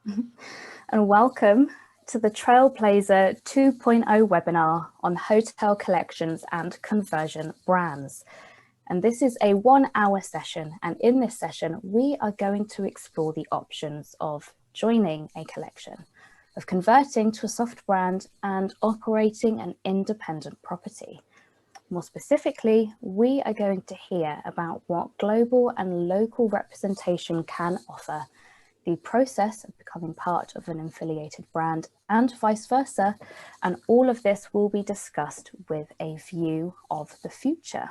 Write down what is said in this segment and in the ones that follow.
And welcome to the Trailblazer 2.0 webinar on hotel collections and conversion brands. And this is a 1-hour session, and in this session we are going to explore the options of joining a collection, of converting to a soft brand, and operating an independent property. More specifically, we are going to hear about what global and local representation can offer, the process of becoming part of an affiliated brand, and vice versa, and all of this will be discussed with a view of the future.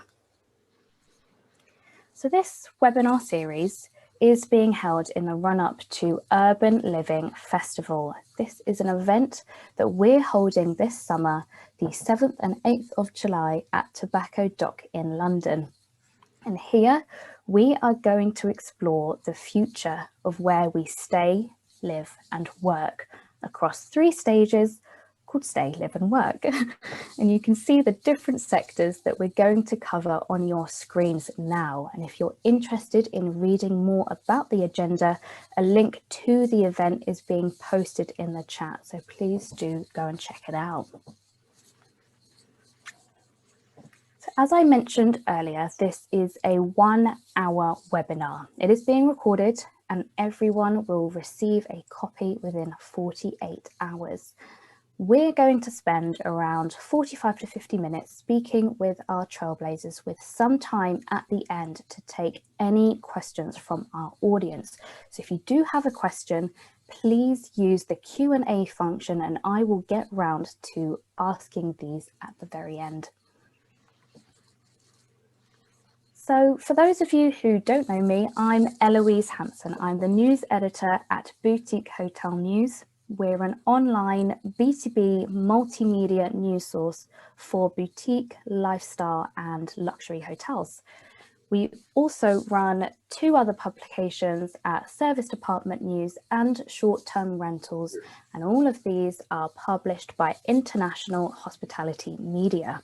So this webinar series is being held in the run-up to Urban Living Festival. This is an event that we're holding this summer, the 7th and 8th of July at Tobacco Dock in London. And here we are going to explore the future of where we stay, live and work across 3 stages called Stay, Live and Work. And you can see the different sectors that we're going to cover on your screens now. And if you're interested in reading more about the agenda, a link to the event is being posted in the chat. So please do go and check it out. So as I mentioned earlier, this is a 1-hour webinar. It is being recorded and everyone will receive a copy within 48 hours. We're going to spend around 45 to 50 minutes speaking with our Trailblazers, with some time at the end to take any questions from our audience. So if you do have a question, please use the Q&A function and I will get round to asking these at the very end. So for those of you who don't know me, I'm Eloise Hanson. I'm the news editor at Boutique Hotel News. We're an online B2B multimedia news source for boutique, lifestyle and luxury hotels. We also run 2 other publications at Service Department News and Short-Term Rentals, and all of these are published by International Hospitality Media.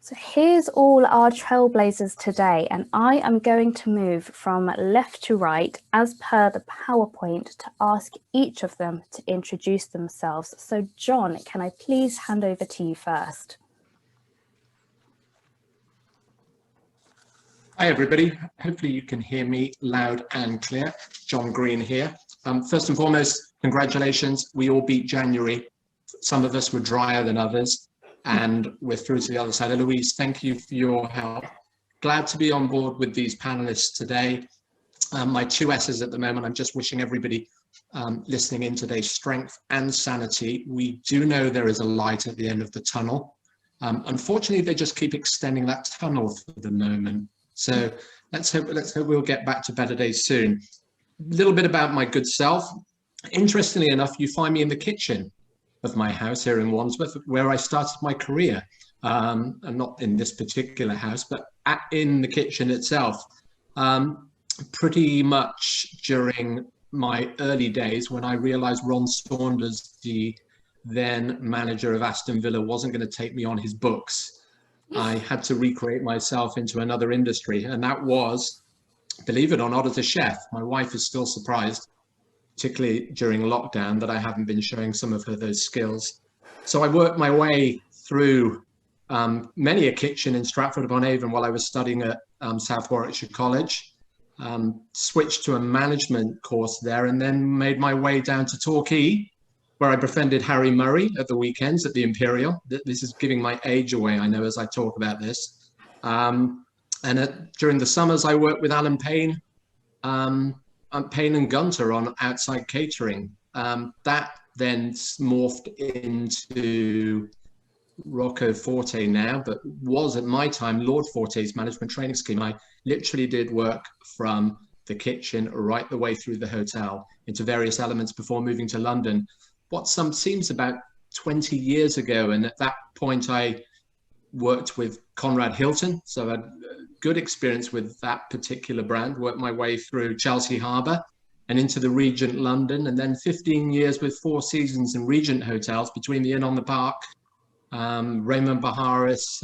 So here's all our Trailblazers today, and I am going to move from left to right as per the PowerPoint to ask each of them to introduce themselves. So John, can I please hand over to you first? Hi everybody, hopefully you can hear me loud and clear. John Green here. First and foremost, congratulations, we all beat January. Some of us were drier than others, and we're through to the other side. Eloise, thank you for your help. Glad to be on board with these panelists today. My 2 S's at the moment, I'm just wishing everybody listening in today strength and sanity. We do know there is a light at the end of the tunnel. Unfortunately, they just keep extending that tunnel for the moment. So let's hope we'll get back to better days soon. A little bit about my good self. Interestingly enough, you find me in the kitchen of my house here in Wandsworth, where I started my career, and not in this particular house, but in the kitchen itself. Pretty much during my early days, when I realized Ron Saunders, the then manager of Aston Villa, wasn't going to take me on his books, I had to recreate myself into another industry, and that was, believe it or not, as a chef. My wife is still surprised, particularly during lockdown, that I haven't been showing some of her those skills. So I worked my way through many a kitchen in Stratford-upon-Avon while I was studying at South Warwickshire College, switched to a management course there, and then made my way down to Torquay, where I befriended Harry Murray at the weekends at the Imperial. This is giving my age away, I know, as I talk about this. During the summers, I worked with Alan Payne, Payne and Gunter on outside catering. That then morphed into Rocco Forte now, but was at my time Lord Forte's management training scheme. I literally did work from the kitchen right the way through the hotel into various elements before moving to London. What seems about 20 years ago, and at that point I worked with Conrad Hilton, so I had good experience with that particular brand, worked my way through Chelsea Harbour and into the Regent London, and then 15 years with 4 Seasons and Regent hotels between the Inn on the Park, Raymond Baharis,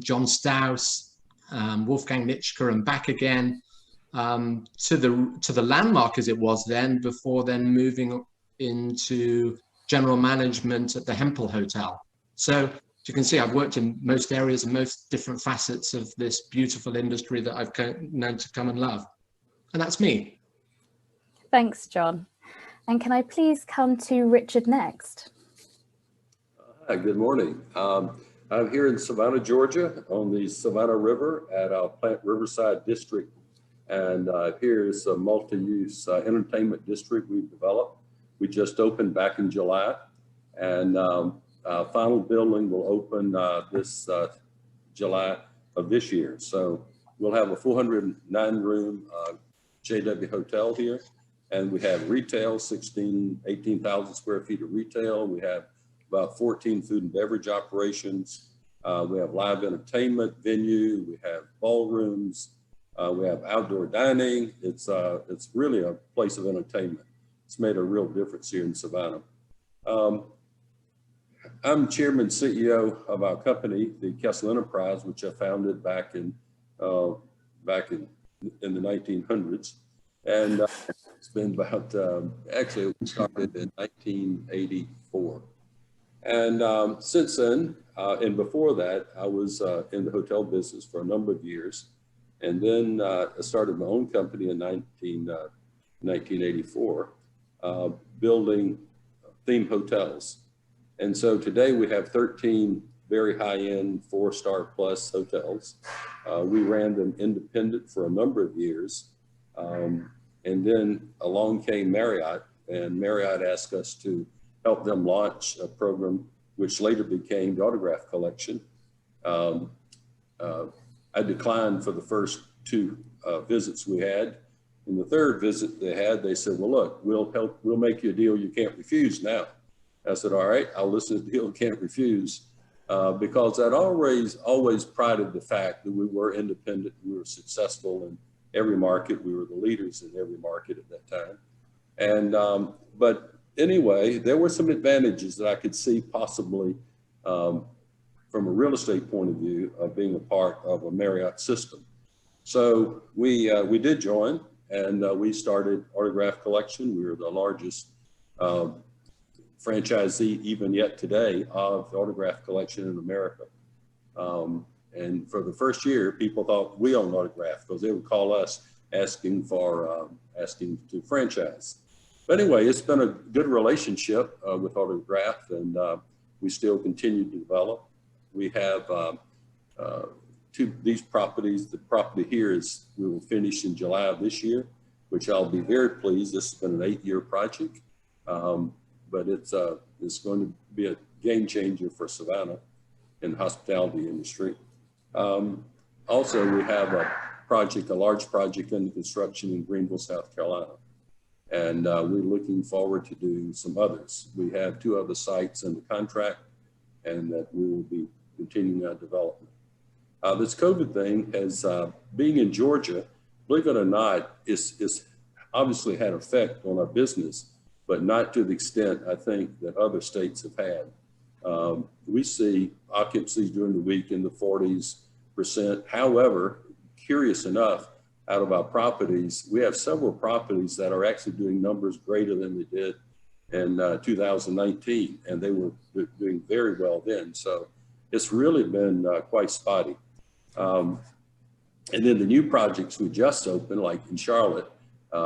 John Stouse, Wolfgang Nitschke and back again. to the landmark as it was then, before then moving into general management at the Hempel Hotel. So as you can see, I've worked in most areas and most different facets of this beautiful industry that I've known to come and love. And that's me. Thanks, John. And can I please come to Richard next? Hi, good morning. I'm here in Savannah, Georgia, on the Savannah River at our Plant Riverside District. And here's a multi-use entertainment district we've developed. We just opened back in July, and final building will open this July of this year. So we'll have a 409-room JW hotel here, and we have retail, 18,000 square feet of retail. We have about 14 food and beverage operations. We have live entertainment venue. We have ballrooms. We have outdoor dining. It's really a place of entertainment. It's made a real difference here in Savannah. I'm chairman and CEO of our company, the Kessler Enterprise, which I founded back in the 1900s. And it's been about, actually we started in 1984. And since then, and before that, I was in the hotel business for a number of years. And then I started my own company in 1984, building theme hotels. And so today we have 13 very high-end 4-star plus hotels. We ran them independent for a number of years. And then along came Marriott, and Marriott asked us to help them launch a program which later became the Autograph Collection. I declined for the first 2 visits we had. In the third visit they had, they said, well, look, we'll make you a deal you can't refuse now. I said, all right, I'll listen to the deal you can't refuse, because I'd always prided the fact that we were independent, we were successful in every market, we were the leaders in every market at that time. And, but anyway, there were some advantages that I could see possibly from a real estate point of view of being a part of a Marriott system. So we did join, and we started Autograph Collection. We were the largest franchisee even yet today of the Autograph Collection in America. And for the first year, people thought we owned Autograph because they would call us asking to franchise. But anyway, it's been a good relationship with Autograph, and we still continue to develop. We have these properties. The property here we will finish in July of this year, which I'll be very pleased. This has been an 8-year project, but it's going to be a game changer for Savannah in the hospitality industry. Also, we have a large project under construction in Greenville, South Carolina. And we're looking forward to doing some others. We have 2 other sites under contract, and that we will be continuing our development. This COVID thing has, being in Georgia, believe it or not, is obviously had effect on our business, but not to the extent I think that other states have had. We see occupancies during the week in the 40%. However, curious enough, out of our properties, we have several properties that are actually doing numbers greater than they did in 2019, and they were doing very well then. So it's really been quite spotty. And then the new projects we just opened, like in Charlotte,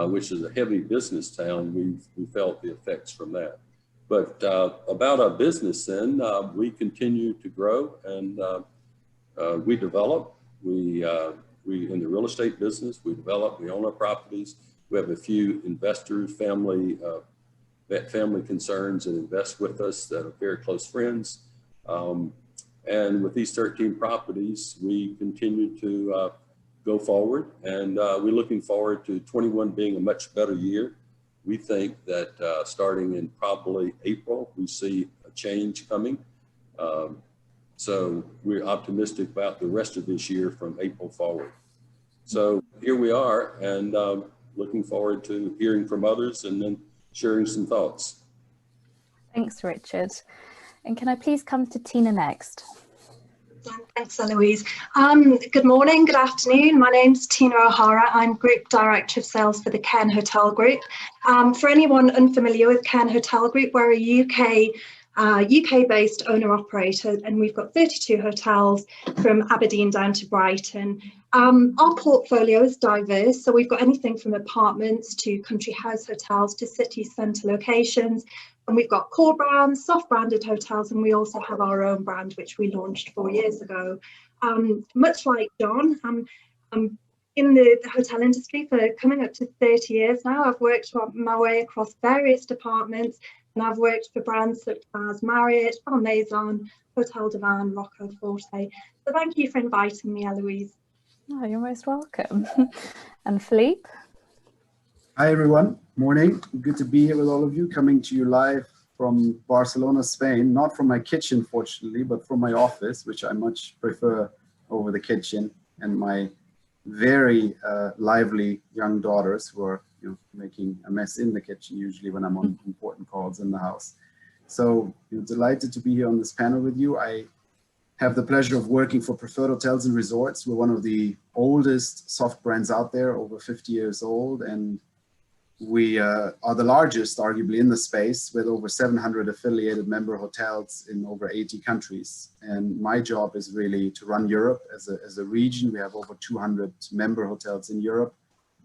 which is a heavy business town, we felt the effects from that. But about our business then, we continue to grow, and we develop. We in the real estate business, we develop, we own our properties. We have a few investors, family concerns that invest with us that are very close friends. And with these 13 properties, we continue to go forward, and we're looking forward to 21 being a much better year. We think that starting in probably April, we see a change coming. So we're optimistic about the rest of this year from April forward. So here we are, and looking forward to hearing from others and then sharing some thoughts. Thanks, Richard. And can I please come to Tina next? Thanks, Eloise. Good morning, good afternoon. My name's Tina O'Hara. I'm Group Director of Sales for the Cairn Hotel Group. For anyone unfamiliar with Cairn Hotel Group, we're a UK-based owner-operator, and we've got 32 hotels from Aberdeen down to Brighton. Our portfolio is diverse, so we've got anything from apartments to country house hotels to city centre locations. And we've got core brands, soft branded hotels, and we also have our own brand, which we launched 4 years ago. Much like John, I'm in the hotel industry for coming up to 30 years now. I've worked my way across various departments, and I've worked for brands such as Marriott, Van Maison, Hotel de Van, Rocco Forte. So thank you for inviting me, Eloise. Oh, you're most welcome. And Philippe? Hi everyone, morning. Good to be here with all of you, coming to you live from Barcelona, Spain. Not from my kitchen, fortunately, but from my office, which I much prefer over the kitchen, and my very lively young daughters who are making a mess in the kitchen usually when I'm on important calls in the house. So delighted to be here on this panel with you. I have the pleasure of working for Preferred Hotels and Resorts. We're one of the oldest soft brands out there, over 50 years old, and we are the largest, arguably, in the space, with over 700 affiliated member hotels in over 80 countries. And my job is really to run Europe as a region. We have over 200 member hotels in Europe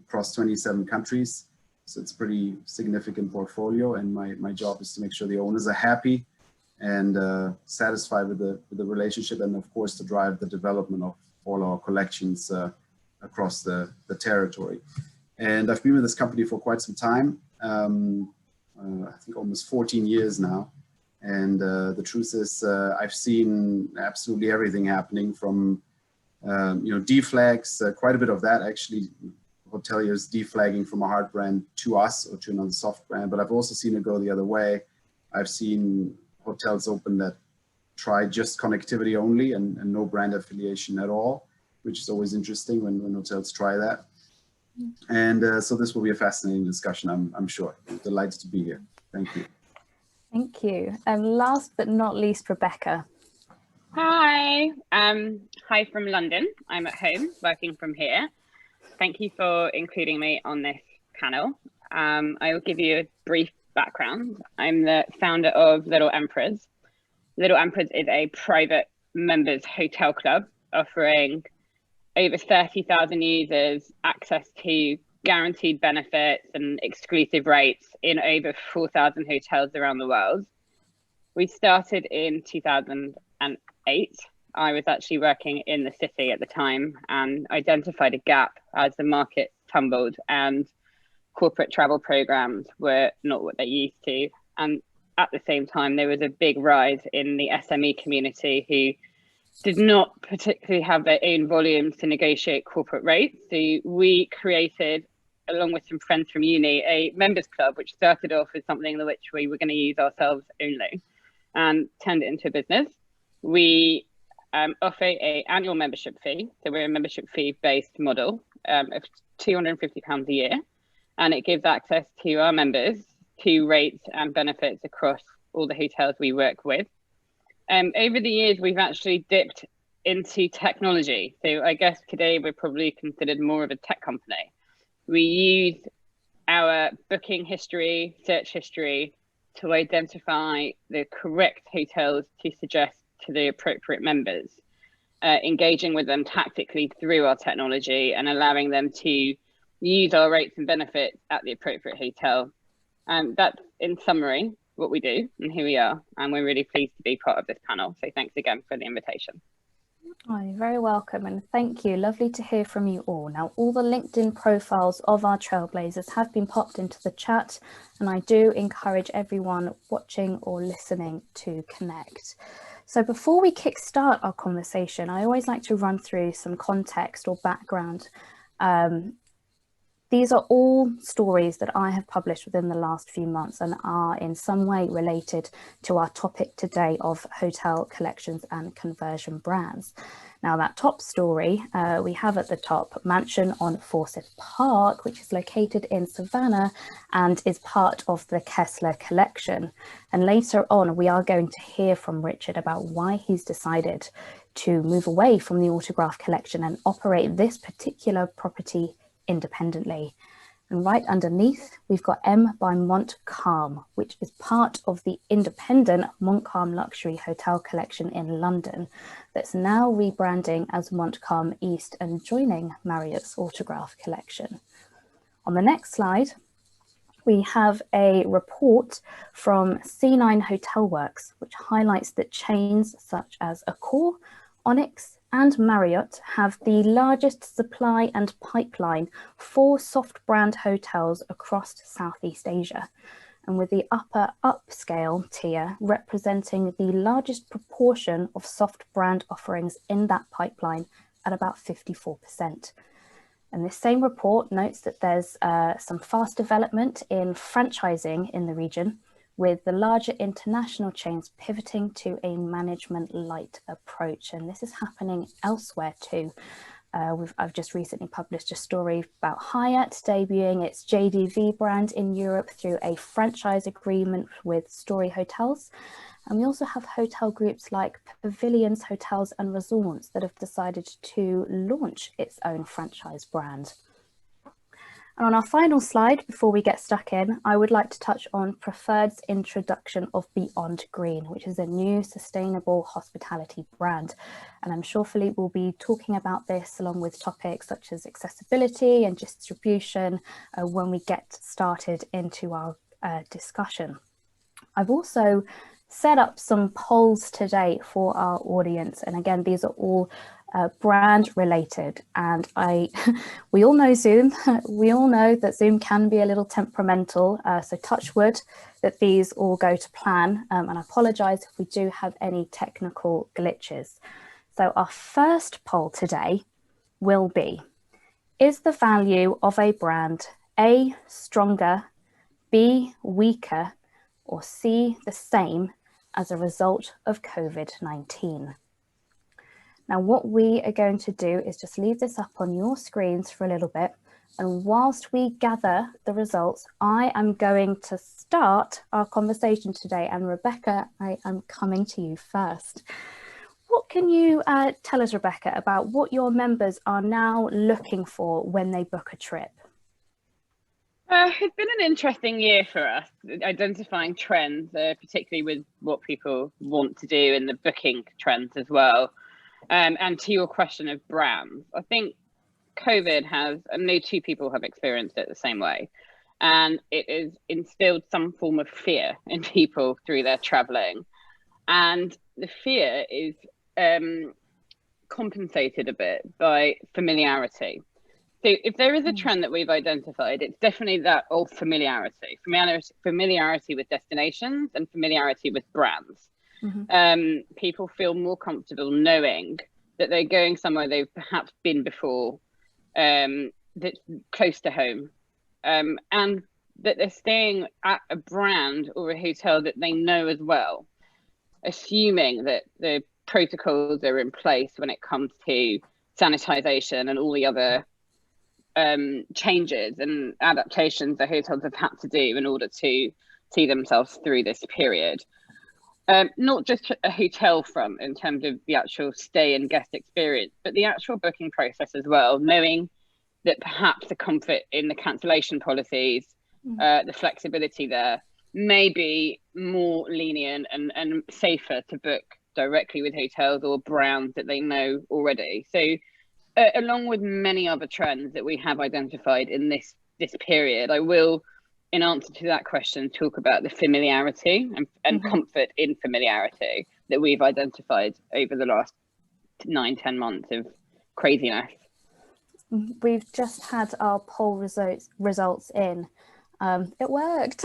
across 27 countries. So it's a pretty significant portfolio. And my job is to make sure the owners are happy and satisfied with the relationship, and of course to drive the development of all our collections across the territory. And I've been with this company for quite some time, I think almost 14 years now. And the truth is, I've seen absolutely everything happening from, deflags, quite a bit of that actually, hoteliers deflagging from a hard brand to us or to another soft brand. But I've also seen it go the other way. I've seen hotels open that try just connectivity only and no brand affiliation at all, which is always interesting when hotels try that. And so this will be a fascinating discussion, I'm sure. I'm delighted to be here. Thank you. Thank you. And last but not least, Rebecca. Hi. Hi from London. I'm at home working from here. Thank you for including me on this panel. I will give you a brief background. I'm the founder of Little Emperors. Little Emperors is a private members hotel club offering over 30,000 users access to guaranteed benefits and exclusive rates in over 4,000 hotels around the world. We started in 2008. I was actually working in the city at the time and identified a gap as the market tumbled and corporate travel programs were not what they used to. And at the same time, there was a big rise in the SME community who did not particularly have their own volumes to negotiate corporate rates. So we created, along with some friends from uni, a members club, which started off as something in which we were going to use ourselves only and turned it into a business. We offer an annual membership fee. So we're a membership fee based model of £250 a year. And it gives access to our members to rates and benefits across all the hotels we work with. Over the years, we've actually dipped into technology. So I guess today we're probably considered more of a tech company. We use our booking history, search history to identify the correct hotels to suggest to the appropriate members, engaging with them tactically through our technology and allowing them to use our rates and benefits at the appropriate hotel. That's in summary what we do and who we are, and we're really pleased to be part of this panel. So thanks again for the invitation. Oh, you're very welcome, and thank you. Lovely to hear from you all. Now, all the LinkedIn profiles of our Trailblazers have been popped into the chat, and I do encourage everyone watching or listening to connect. So before we kickstart our conversation, I always like to run through some context or background. These are all stories that I have published within the last few months and are in some way related to our topic today of hotel collections and conversion brands. Now, that top story we have at the top, Mansion on Forsyth Park, which is located in Savannah and is part of the Kessler Collection. And later on, we are going to hear from Richard about why he's decided to move away from the Autograph Collection and operate this particular property independently. And right underneath, we've got M by Montcalm, which is part of the independent Montcalm Luxury Hotel Collection in London that's now rebranding as Montcalm East and joining Marriott's Autograph Collection. On the next slide, we have a report from C9 Hotel Works, which highlights that chains such as Accor, Onyx, and Marriott have the largest supply and pipeline for soft brand hotels across Southeast Asia, and with the upper upscale tier representing the largest proportion of soft brand offerings in that pipeline at about 54%. And this same report notes that there's some fast development in franchising in the region, with the larger international chains pivoting to a management light approach. And this is happening elsewhere too. I've just recently published a story about Hyatt debuting its JDV brand in Europe through a franchise agreement with Story Hotels. And we also have hotel groups like Pavilions Hotels and Resorts that have decided to launch its own franchise brand. And on our final slide, before we get stuck in, I would like to touch on Preferred's introduction of Beyond Green, which is a new sustainable hospitality brand. And I'm sure Philipp will be talking about this along with topics such as accessibility and distribution when we get started into our discussion. I've also set up some polls today for our audience. And again, these are all brand related, and we all know Zoom. We all know that Zoom can be a little temperamental, so touch wood that these all go to plan, and I apologize if we do have any technical glitches. So our first poll today will be, is the value of a brand A, stronger, B, weaker, or C, the same as a result of COVID-19? Now, what we are going to do is just leave this up on your screens for a little bit. And whilst we gather the results, I am going to start our conversation today. And Rebecca, I am coming to you first. What can you tell us, Rebecca, about what your members are now looking for when they book a trip? It's been an interesting year for us, identifying trends, particularly with what people want to do and the booking trends as well. And to your question of brands, I think COVID has, and no two people have experienced it the same way, and it has instilled some form of fear in people through their traveling. And the fear is compensated a bit by familiarity. So if there is a trend that we've identified, it's definitely that of familiarity with destinations and familiarity with brands. Mm-hmm. People feel more comfortable knowing that they're going somewhere they've perhaps been before, that's close to home, and that they're staying at a brand or a hotel that they know as well, assuming that the protocols are in place when it comes to sanitization and all the other changes and adaptations that hotels have had to do in order to see themselves through this period. Not just a hotel front in terms of the actual stay and guest experience, but the actual booking process as well, knowing that perhaps the comfort in the cancellation policies, the flexibility there may be more lenient and safer to book directly with hotels or brands that they know already. So along with many other trends that we have identified in this period, I will, in answer to that question, talk about the familiarity and comfort in familiarity that we've identified over the last 9-10 months of craziness. We've just had our poll results in. It worked.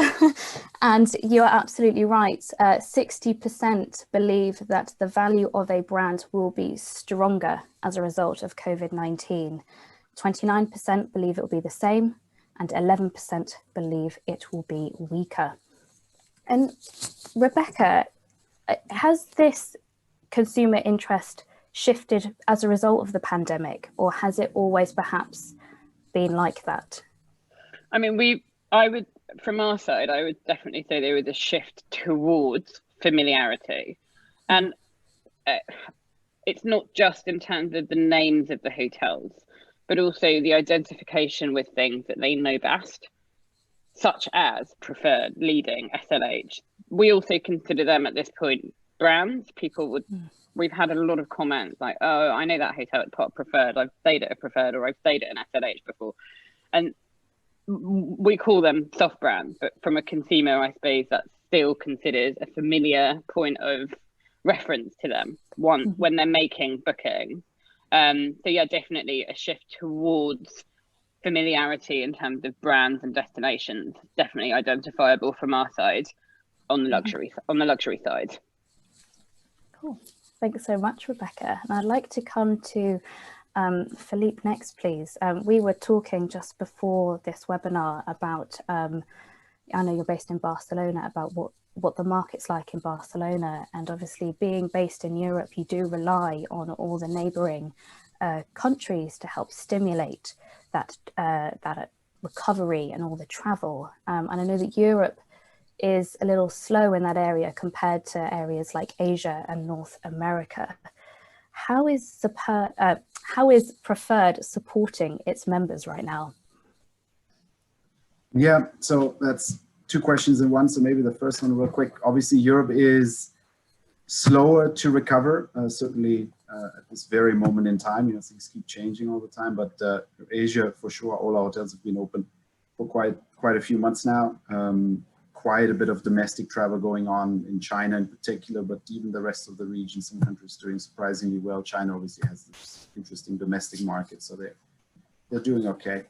And you're absolutely right. 60% believe that the value of a brand will be stronger as a result of COVID-19. 29% believe it will be the same, and 11% believe it will be weaker. And Rebecca, has this consumer interest shifted as a result of the pandemic, or has it always perhaps been like that? I mean, from our side, I would definitely say there was a shift towards familiarity. And it's not just in terms of the names of the hotels, but also the identification with things that they know best, such as preferred, leading, SLH. We also consider them at this point brands. People would, we've had a lot of comments like, oh, I know that hotel at Preferred, I've stayed at a Preferred, or I've stayed at an SLH before. And we call them soft brands, but from a consumer, I suppose that's still considered a familiar point of reference to them when they're making bookings. So yeah, definitely a shift towards familiarity in terms of brands and destinations, definitely identifiable from our side on the luxury side. Cool. Thanks so much, Rebecca. And I'd like to come to Philipp next, please. We were talking just before this webinar about, I know you're based in Barcelona, about what the market's like in Barcelona. And obviously being based in Europe, you do rely on all the neighboring countries to help stimulate that recovery and all the travel. And I know that Europe is a little slow in that area compared to areas like Asia and North America. How is Preferred supporting its members right now? Yeah, so that's two questions in one. So maybe the first one real quick. Obviously, Europe is slower to recover, certainly at this very moment in time. You know, things keep changing all the time, but Asia, for sure, all our hotels have been open for quite a few months now. Quite a bit of domestic travel going on in China in particular, but even the rest of the region, some countries doing surprisingly well. China obviously has this interesting domestic market, so they're doing okay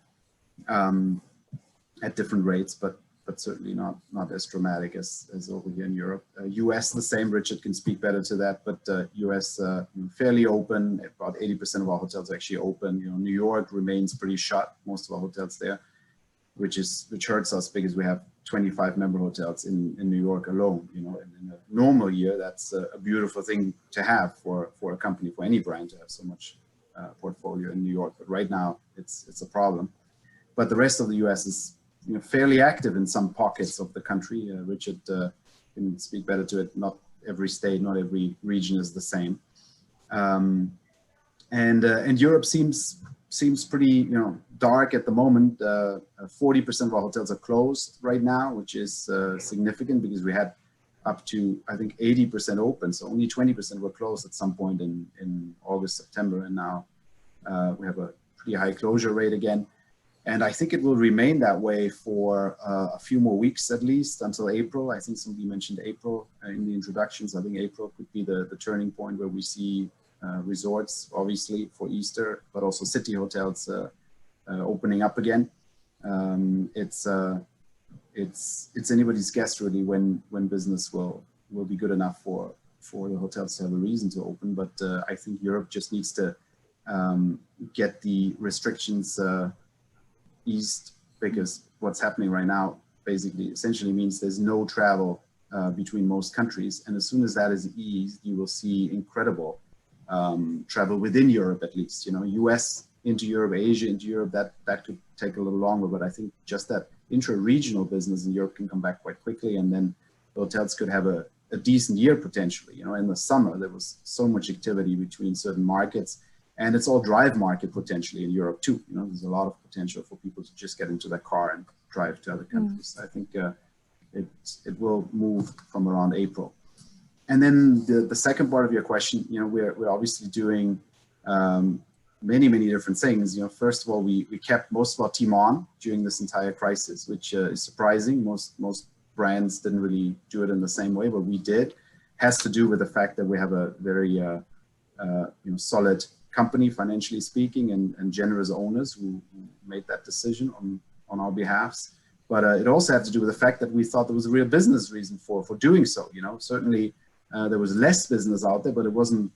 at different rates, but certainly not as dramatic as over here in Europe. US the same. Richard can speak better to that, but US fairly open. About 80% of our hotels are actually open. You know, New York remains pretty shut. Most of our hotels there, which hurts us because we have 25 member hotels in New York alone. You know, and in a normal year, that's a beautiful thing to have for a company, for any brand, to have so much portfolio in New York. But right now, it's a problem. But the rest of the US is fairly active in some pockets of the country. Richard can speak better to it. Not every state, not every region is the same. And Europe seems pretty dark at the moment. 40% of our hotels are closed right now, which is significant because we had up to, I think, 80% open. So only 20% were closed at some point in August, September, and now we have a pretty high closure rate again. And I think it will remain that way for a few more weeks, at least until April. I think somebody mentioned April in the introductions. I think April could be the turning point where we see resorts, obviously, for Easter, but also city hotels opening up again. It's anybody's guess, really, when business will be good enough for the hotels to have a reason to open. But I think Europe just needs to get the restrictions eased, because what's happening right now basically essentially means there's no travel between most countries, and as soon as that is eased, you will see incredible travel within Europe, at least. US into Europe, Asia into Europe, that could take a little longer, but I think just that intra-regional business in Europe can come back quite quickly, and then the hotels could have a decent year potentially. In the summer there was so much activity between certain markets. And it's all drive market potentially in Europe too. There's a lot of potential for people to just get into their car and drive to other countries. I think it will move from around April. And then the second part of your question, we're obviously doing many different things. First of all, we kept most of our team on during this entire crisis, which is surprising. Most brands didn't really do it in the same way, but we did. Has to do with the fact that we have a very solid company, financially speaking, and generous owners who made that decision on our behalfs. But it also had to do with the fact that we thought there was a real business reason for doing so. Certainly there was less business out there, but it wasn't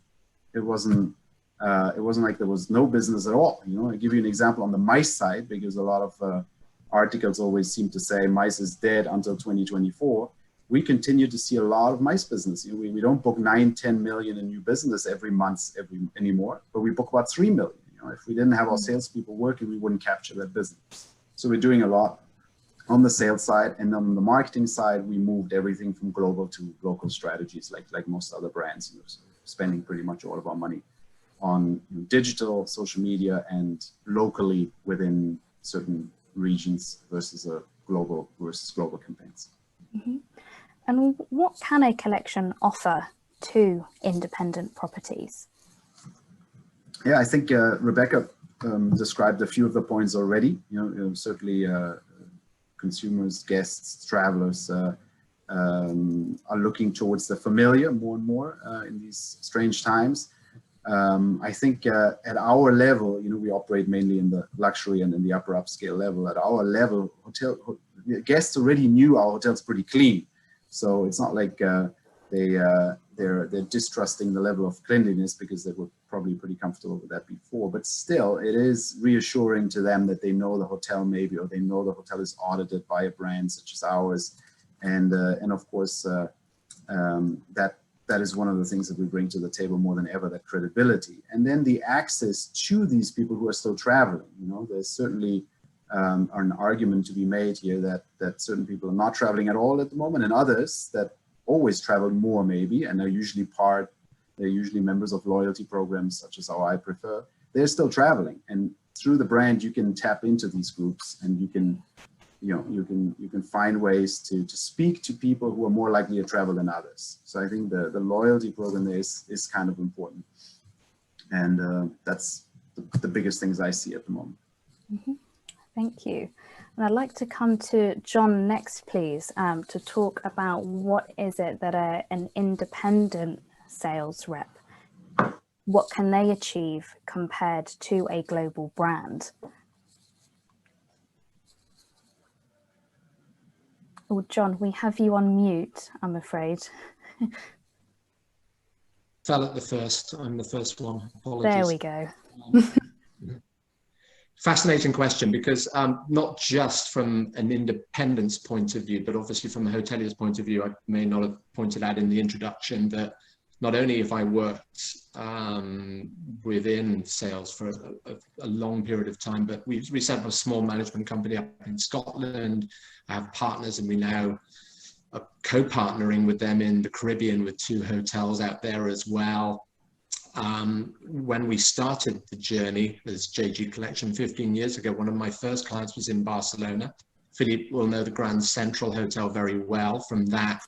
like there was no business at all. I'll give you an example on the MICE side, because a lot of articles always seem to say MICE is dead until 2024. We continue to see a lot of MICE business. We don't book 9-10 million in new business every month anymore, but we book about 3 million. If we didn't have our salespeople working, we wouldn't capture that business. So we're doing a lot on the sales side, and on the marketing side, we moved everything from global to local strategies, like most other brands. spending pretty much all of our money on digital, social media, and locally within certain regions versus global campaigns. Mm-hmm. And what can a collection offer to independent properties? Yeah, I think Rebecca described a few of the points already. Certainly consumers, guests, travelers are looking towards the familiar more and more in these strange times. I think at our level, we operate mainly in the luxury and in the upper upscale level. At our level, guests already knew our hotel's pretty clean, so it's not like they're distrusting the level of cleanliness, because they were probably pretty comfortable with that before. But still, it is reassuring to them that they know the hotel maybe, or they know the hotel is audited by a brand such as ours, and of course that is one of the things that we bring to the table more than ever, that credibility. And then the access to these people who are still traveling. There's certainly an argument to be made here that certain people are not traveling at all at the moment, and others that always travel more maybe, and they're usually members of loyalty programs such as our I Prefer. They're still traveling, and through the brand you can tap into these groups, and you can find ways to speak to people who are more likely to travel than others. So I think the loyalty program is kind of important, and that's the biggest things I see at the moment. Mm-hmm. Thank you. And I'd like to come to John next, please, to talk about what is it that an independent sales rep, what can they achieve compared to a global brand? Oh, John, we have you on mute, I'm afraid. Fell at the first. I'm the first one. Apologies. There we go. Fascinating question, because not just from an independence point of view, but obviously from a hotelier's point of view, I may not have pointed out in the introduction that not only have I worked within sales for a long period of time, but we set up a small management company up in Scotland. I have partners, and we now are co-partnering with them in the Caribbean with 2 hotels out there as well. When we started the journey as JG Collection 15 years ago, one of my first clients was in Barcelona. Philipp will know the Grand Central Hotel very well. From that,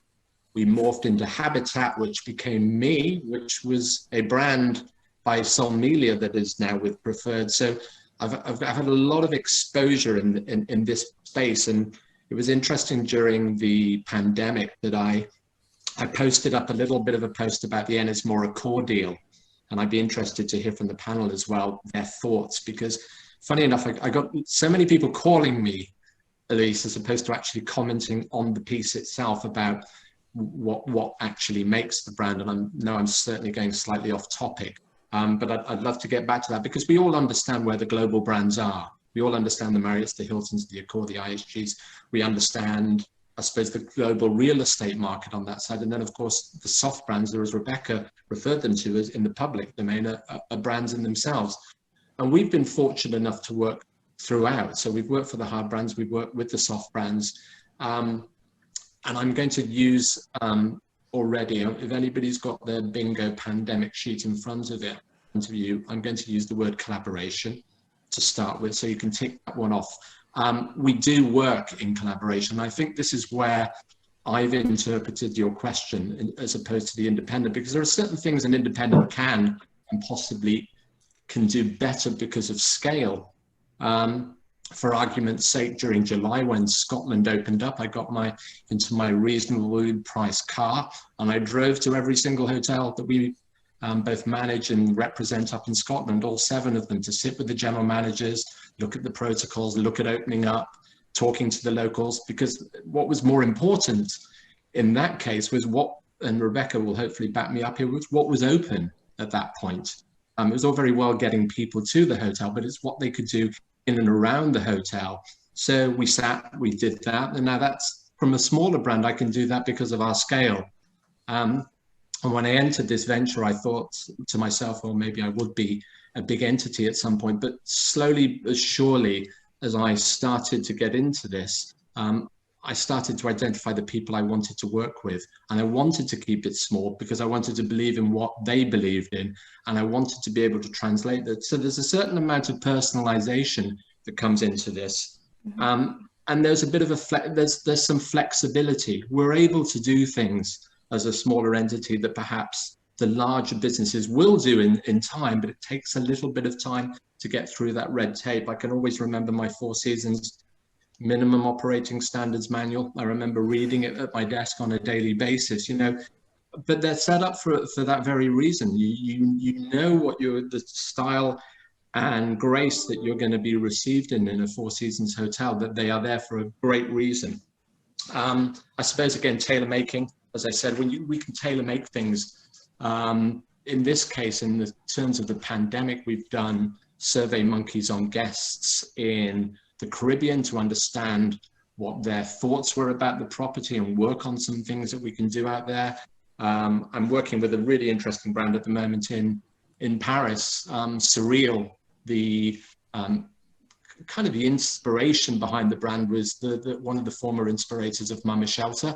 we morphed into Habitat, which became Me, which was a brand by Solmelia that is now with Preferred. So I've had a lot of exposure in this space, and it was interesting during the pandemic that I posted up a little bit of a post about the Ennismore Accor deal. And I'd be interested to hear from the panel as well, their thoughts, because funny enough, I got so many people calling me, Elise, as opposed to actually commenting on the piece itself about what actually makes the brand. And I'm certainly going slightly off topic, but I'd love to get back to that, because we all understand where the global brands are. We all understand the Marriotts, the Hiltons, the Accor, the IHGs. We understand, I suppose, the global real estate market on that side. And then, of course, the soft brands, or as Rebecca referred them to as in the public domain, are brands in themselves. And we've been fortunate enough to work throughout. So we've worked for the hard brands, we've worked with the soft brands. And I'm going to use already, if anybody's got their bingo pandemic sheet in front of you, I'm going to use the word collaboration to start with, so you can tick that one off. We do work in collaboration. I think this is where I've interpreted your question as opposed to the independent, because there are certain things an independent can and possibly can do better because of scale. For argument's sake, during July, when Scotland opened up, I got into my reasonably priced car, and I drove to every single hotel that we both manage and represent up in Scotland, all 7 of them, to sit with the general managers, look at the protocols, look at opening up, talking to the locals, because what was more important in that case was and Rebecca will hopefully back me up here, was what was open at that point. It was all very well getting people to the hotel, but it's what they could do in and around the hotel. So we did that, and now that's, from a smaller brand, I can do that because of our scale. And when I entered this venture, I thought to myself, well, maybe I would be a big entity at some point. But slowly but surely, as I started to get into this, I started to identify the people I wanted to work with, and I wanted to keep it small because I wanted to believe in what they believed in, and I wanted to be able to translate that. So there's a certain amount of personalization that comes into this. And there's a bit of there's some flexibility. We're able to do things as a smaller entity that perhaps the larger businesses will do in time, but it takes a little bit of time to get through that red tape. I can always remember my Four Seasons minimum operating standards manual. I remember reading it at my desk on a daily basis, you know, but they're set up for that very reason. You know what the style and grace that you're going to be received in a Four Seasons hotel, that they are there for a great reason. I suppose, again, tailor making, as I said, we can tailor make things. In this case, in the terms of the pandemic, we've done survey monkeys on guests in the Caribbean to understand what their thoughts were about the property and work on some things that we can do out there. I'm working with a really interesting brand at the moment in Paris, Surreal. The kind of the inspiration behind the brand was one of the former inspirators of Mama Shelter.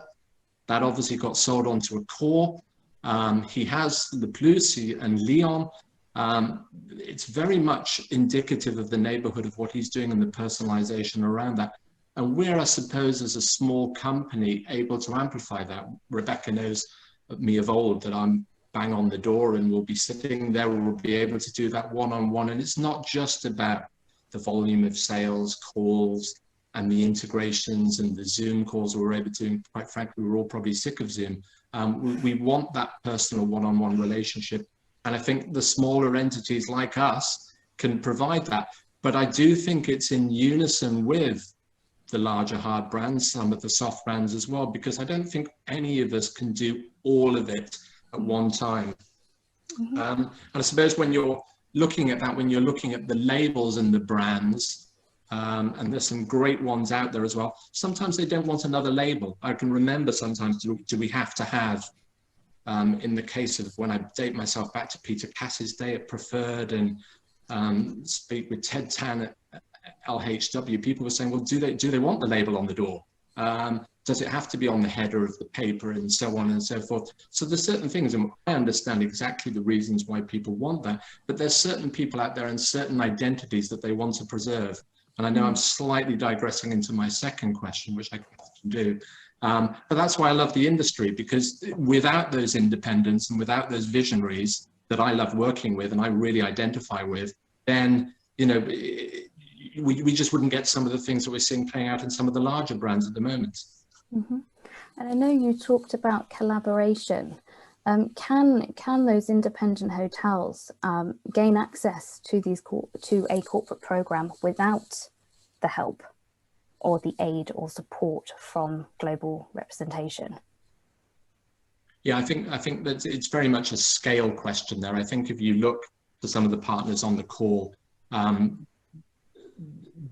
That obviously got sold onto Accor. He has Le Plus and Lyon. It's very much indicative of the neighborhood of what he's doing and the personalization around that. And we're, I suppose, as a small company, able to amplify that. Rebecca knows me of old that I'm bang on the door and we'll be sitting there, we'll be able to do that one-on-one. And it's not just about the volume of sales calls and the integrations and the Zoom calls we're able to do. Quite frankly, we're all probably sick of Zoom. We want that personal one-on-one relationship. And I think the smaller entities like us can provide that. But I do think it's in unison with the larger hard brands, some of the soft brands as well, because I don't think any of us can do all of it at one time. And I suppose when you're looking at that, when you're looking at the labels and the brands, and there's some great ones out there as well, sometimes they don't want another label. I can remember sometimes, do we have to have, in the case of when I date myself back to Peter Cass's day at Preferred and speak with Ted Tan at LHW, people were saying, well, do they want the label on the door? Does it have to be on the header of the paper, and so on and so forth? So there's certain things, and I understand exactly the reasons why people want that, but there's certain people out there and certain identities that they want to preserve. And I know I'm slightly digressing into my second question, which I can often do. But that's why I love the industry, because without those independents and without those visionaries that I love working with and I really identify with, then, you know, we just wouldn't get some of the things that we're seeing playing out in some of the larger brands at the moment. And I know you talked about collaboration. Can those independent hotels gain access to to a corporate program without the help or the aid or support from global representation? Yeah, I think that it's very much a scale question there. I think if you look to some of the partners on the call,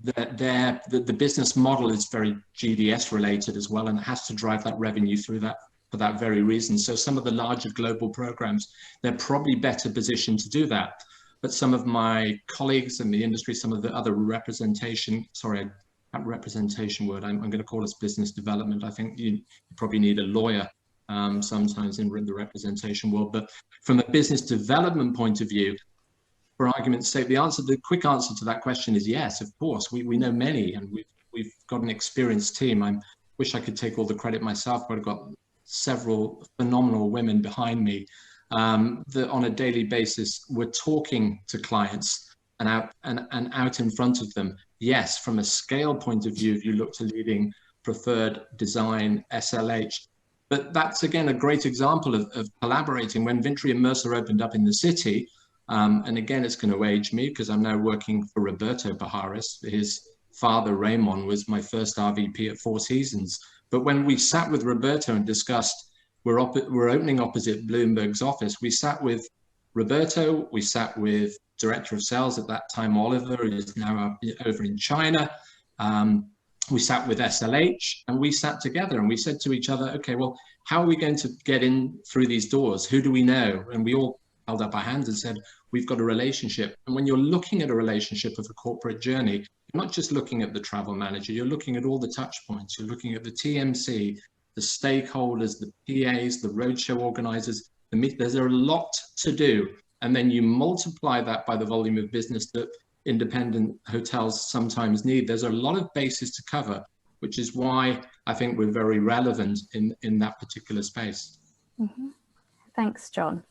the business model is very GDS related as well, and it has to drive that revenue through that for that very reason. So some of the larger global programs, they're probably better positioned to do that. But some of my colleagues in the industry, some of the other representation, sorry, that representation word, I'm going to call this business development. I think you probably need a lawyer sometimes in the representation world. But from a business development point of view, for argument's sake, the quick answer to that question is yes, of course. We know many, and we've got an experienced team. I wish I could take all the credit myself, but I've got several phenomenal women behind me that on a daily basis we're talking to clients and out in front of them. Yes, from a scale point of view, if you look to leading Preferred, Design, SLH, but that's again a great example of collaborating. When Vintry and Mercer opened up in the city, and again, it's going to age me because I'm now working for Roberto Baharis. His father, Raymond, was my first RVP at Four Seasons. But when we sat with Roberto and discussed, we're opening opposite Bloomberg's office, we sat with Roberto, we sat with Director of Sales at that time, Oliver, who is now over in China. We sat with SLH, and we sat together and we said to each other, okay, well, how are we going to get in through these doors? Who do we know? And we all held up our hands and said, we've got a relationship. And when you're looking at a relationship of a corporate journey, you're not just looking at the travel manager, you're looking at all the touch points. You're looking at the TMC, the stakeholders, the PAs, the roadshow organizers. There's a lot to do. And then you multiply that by the volume of business that independent hotels sometimes need. There's a lot of bases to cover, which is why I think we're very relevant in that particular space. Mm-hmm. Thanks, John.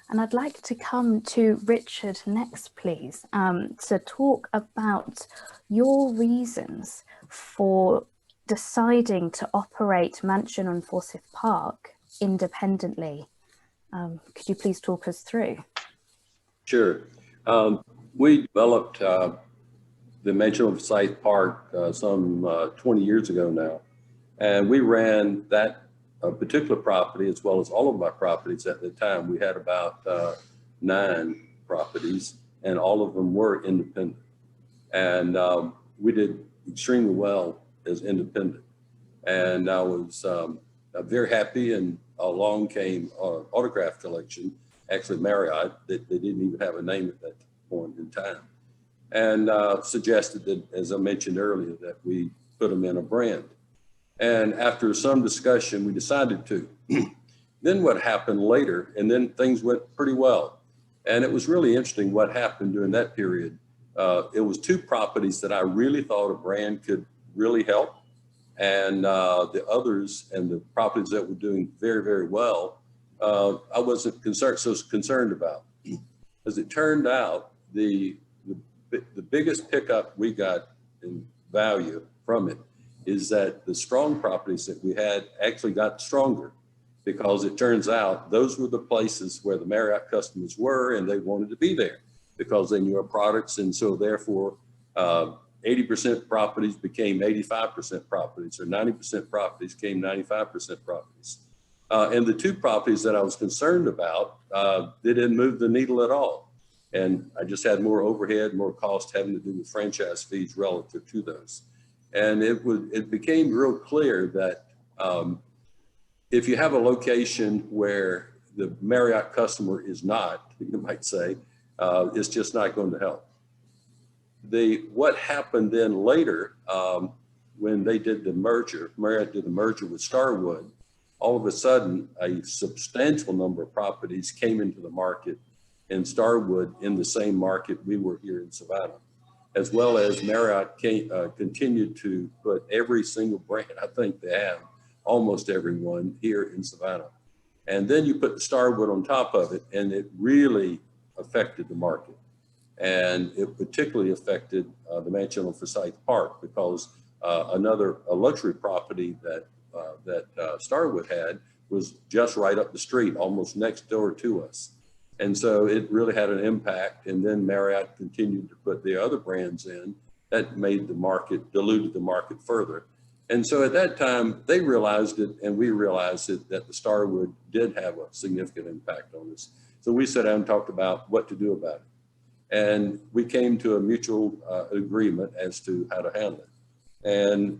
And I'd like to come to Richard next, please, to talk about your reasons for deciding to operate Mansion on Forsyth Park independently. Could you please talk us through? Sure. We developed the Mansion on Forsyth Park some 20 years ago now. And we ran that particular property as well as all of my properties at the time. We had about 9 properties and all of them were independent. And we did extremely well as independent. And I was very happy, and along came Autograph Collection, actually Marriott, they didn't even have a name at that point in time, and suggested that, as I mentioned earlier, that we put them in a brand. And after some discussion, we decided to. Then what happened later, and then things went pretty well. And it was really interesting what happened during that period. It was 2 properties that I really thought a brand could really help. And the others and the properties that were doing very, very well, I wasn't so concerned about. As it turned out, the biggest pickup we got in value from it is that the strong properties that we had actually got stronger, because it turns out those were the places where the Marriott customers were, and they wanted to be there because they knew our products. And so therefore 80% properties became 85% properties, or 90% properties became 95% properties. And the 2 properties that I was concerned about, they didn't move the needle at all. And I just had more overhead, more cost having to do with franchise fees relative to those. And it became real clear that if you have a location where the Marriott customer is not, you might say, it's just not going to help. What happened then later, when they did the merger, Marriott did the merger with Starwood, all of a sudden a substantial number of properties came into the market in Starwood in the same market we were here in Savannah, as well as Marriott continued to put every single brand, I think they have almost everyone here in Savannah. And then you put the Starwood on top of it, and it really affected the market. And it particularly affected the Mansion on Forsyth Park, because a luxury property that Starwood had was just right up the street, almost next door to us. And so it really had an impact. And then Marriott continued to put the other brands in that made the market, diluted the market further. And so at that time, they realized it, and we realized it, that the Starwood did have a significant impact on us. So we sat down and talked about what to do about it. And we came to a mutual agreement as to how to handle it.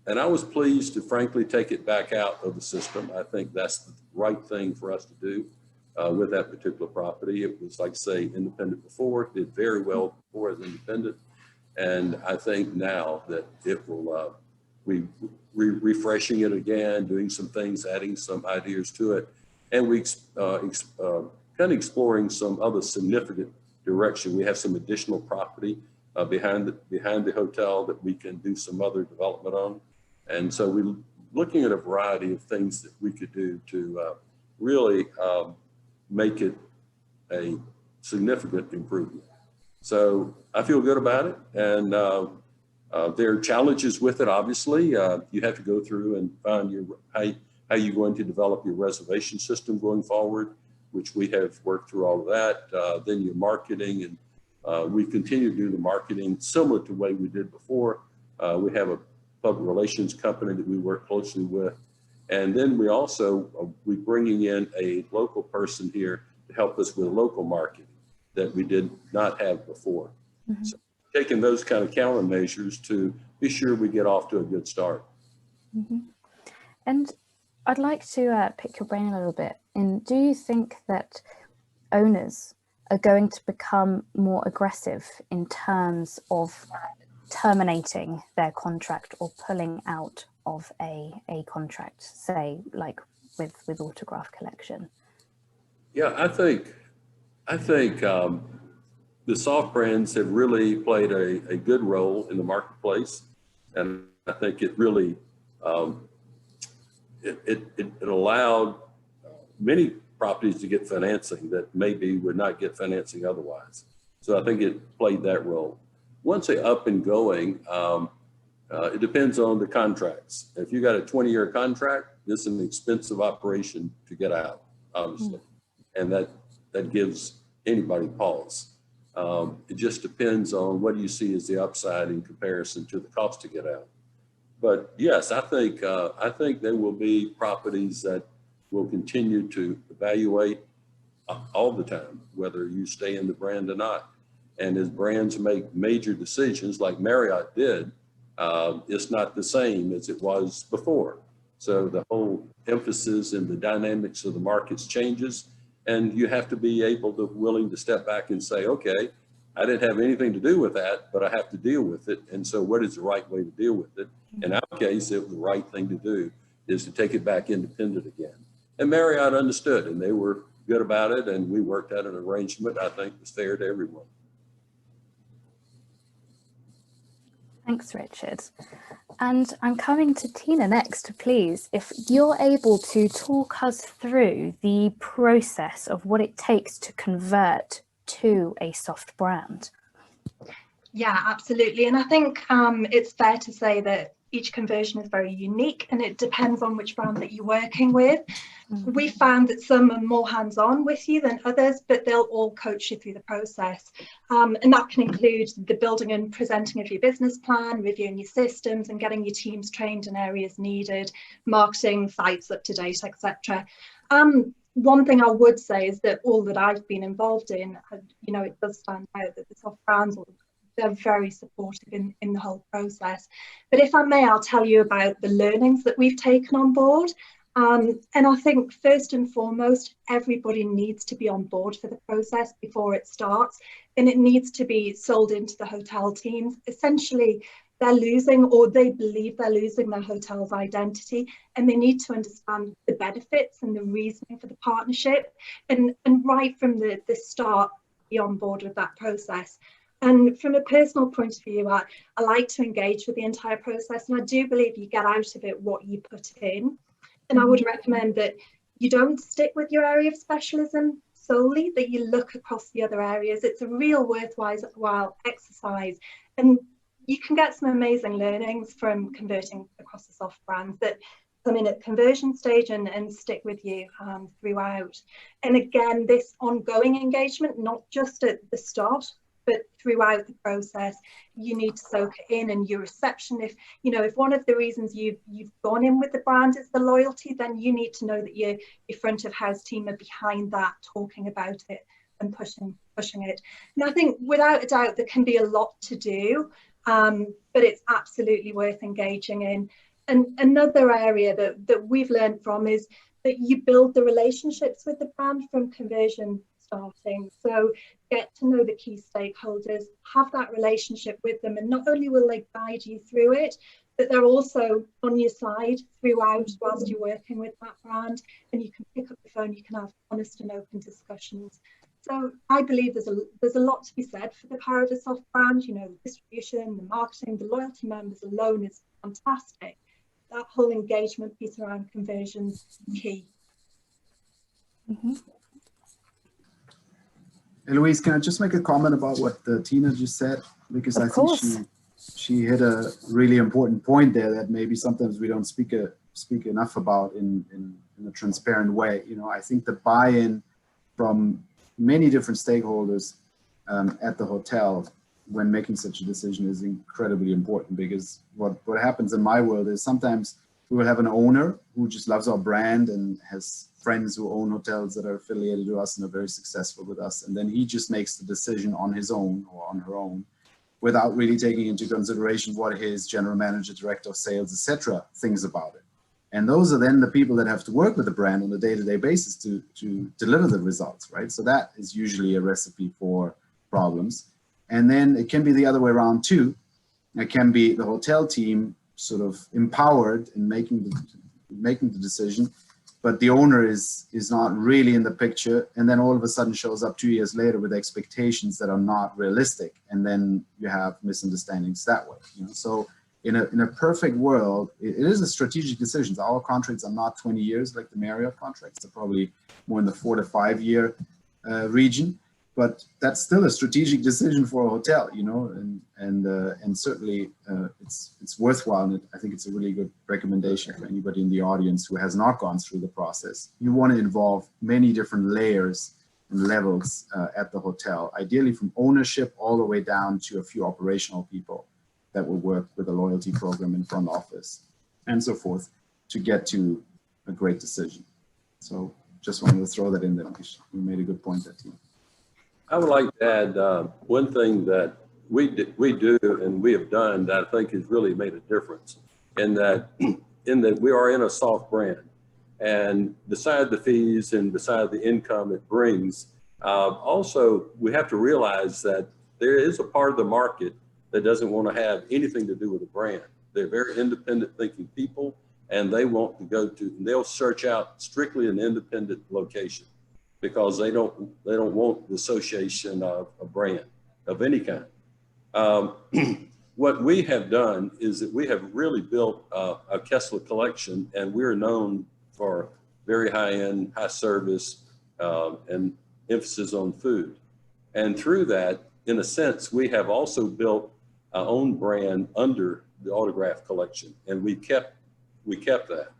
And I was pleased to frankly take it back out of the system. I think that's the right thing for us to do with that particular property. It was, like I say, independent before, did very well before as independent. And I think now that it will, we're refreshing it again, doing some things, adding some ideas to it. And we kind of exploring some other significant direction. We have some additional property behind the hotel that we can do some other development on. And so we're looking at a variety of things that we could do to really make it a significant improvement. So I feel good about it. And there are challenges with it, obviously. You have to go through and find how you're going to develop your reservation system going forward, which we have worked through all of that. Then your marketing, and we continue to do the marketing similar to the way we did before. We have a public relations company that we work closely with. And then we also, we're bringing in a local person here to help us with local marketing that we did not have before. Mm-hmm. So taking those kind of countermeasures to be sure we get off to a good start. Mm-hmm. And I'd like to pick your brain a little bit. And do you think that owners are going to become more aggressive in terms of terminating their contract or pulling out of a contract, say like with Autograph Collection? Yeah, I think the soft brands have really played a good role in the marketplace, and I think it really it allowed many properties to get financing that maybe would not get financing otherwise. So I think it played that role. Once they're up and going, it depends on the contracts. If you got a 20-year contract, this is an expensive operation to get out, obviously, and that gives anybody pause. It just depends on what you see as the upside in comparison to the cost to get out. But yes, I think there will be properties that will continue to evaluate all the time, whether you stay in the brand or not. And as brands make major decisions like Marriott did, it's not the same as it was before. So the whole emphasis and the dynamics of the markets changes, and you have to be willing to step back and say, okay, I didn't have anything to do with that, but I have to deal with it. And so what is the right way to deal with it? In our case, it was the right thing to do is to take it back independent again. And Marriott understood, and they were good about it, and we worked out an arrangement I think was fair to everyone. Thanks, Richard. And I'm coming to Tina next, please. If you're able to talk us through the process of what it takes to convert to a soft brand. Yeah, absolutely. And I think it's fair to say that each conversion is very unique and it depends on which brand that you're working with. We found that some are more hands-on with you than others, but they'll all coach you through the process. And that can include the building and presenting of your business plan, reviewing your systems and getting your teams trained in areas needed, marketing, sites up to date, etc. One thing I would say is that all that I've been involved in, it does stand out that the soft brands, they're very supportive in the whole process. But if I may, I'll tell you about the learnings that we've taken on board. And I think first and foremost, everybody needs to be on board for the process before it starts, and it needs to be sold into the hotel teams. Essentially, they're losing, or they believe they're losing, their hotel's identity, and they need to understand the benefits and the reasoning for the partnership, and right from the start, be on board with that process. And from a personal point of view, I like to engage with the entire process, and I do believe you get out of it what you put in. And I would recommend that you don't stick with your area of specialism solely, that you look across the other areas. It's a real worthwhile exercise, and you can get some amazing learnings from converting across the soft brands that come in at conversion stage and stick with you throughout. And again, this ongoing engagement, not just at the start, but throughout the process, you need to soak it in, and your reception. If one of the reasons you've gone in with the brand is the loyalty, then you need to know that your front of house team are behind that, talking about it and pushing it. And I think without a doubt there can be a lot to do, but it's absolutely worth engaging in. And another area that we've learned from is that you build the relationships with the brand from conversion starting. So get to know the key stakeholders, have that relationship with them, and not only will they guide you through it, but they're also on your side throughout whilst you're working with that brand, and you can pick up the phone, you can have honest and open discussions. So I believe there's a lot to be said for the power of a soft brand. The distribution, the marketing, the loyalty members alone is fantastic. That whole engagement piece around conversions is key. Eloise, can I just make a comment about what Tina just said? Because I think she hit a really important point there that maybe sometimes we don't speak enough about in a transparent way. I think the buy-in from many different stakeholders at the hotel when making such a decision is incredibly important, because what happens in my world is sometimes we will have an owner who just loves our brand and has friends who own hotels that are affiliated to us and are very successful with us. And then he just makes the decision on his own or on her own without really taking into consideration what his general manager, director of sales, etc. thinks about it. And those are then the people that have to work with the brand on a day-to-day basis to deliver the results, right? So that is usually a recipe for problems. And then it can be the other way around too. It can be the hotel team sort of empowered in making the decision, but the owner is not really in the picture, and then all of a sudden shows up 2 years later with expectations that are not realistic, and then you have misunderstandings that way. You know, so in a perfect world, it is a strategic decision. Our contracts are not 20 years like the Marriott contracts; they're probably more in the 4 to 5 year region. But that's still a strategic decision for a hotel, you know, and certainly it's worthwhile. And I think it's a really good recommendation for anybody in the audience who has not gone through the process. You want to involve many different layers and levels at the hotel, ideally from ownership all the way down to a few operational people that will work with a loyalty program in front office and so forth to get to a great decision. So just wanted to throw that in there. You made a good point there, team. I would like to add one thing that we do and we have done that I think has really made a difference in that we are in a soft brand, and beside the fees and beside the income it brings, also we have to realize that there is a part of the market that doesn't want to have anything to do with the brand. They're very independent thinking people, and they want to go to, and they'll search out strictly an independent location, because they don't want the association of a brand of any kind. What we have done is that we have really built a Kessler Collection, and we're known for very high-end, high service, and emphasis on food. And through that, in a sense, we have also built our own brand under the Autograph Collection, and we kept that.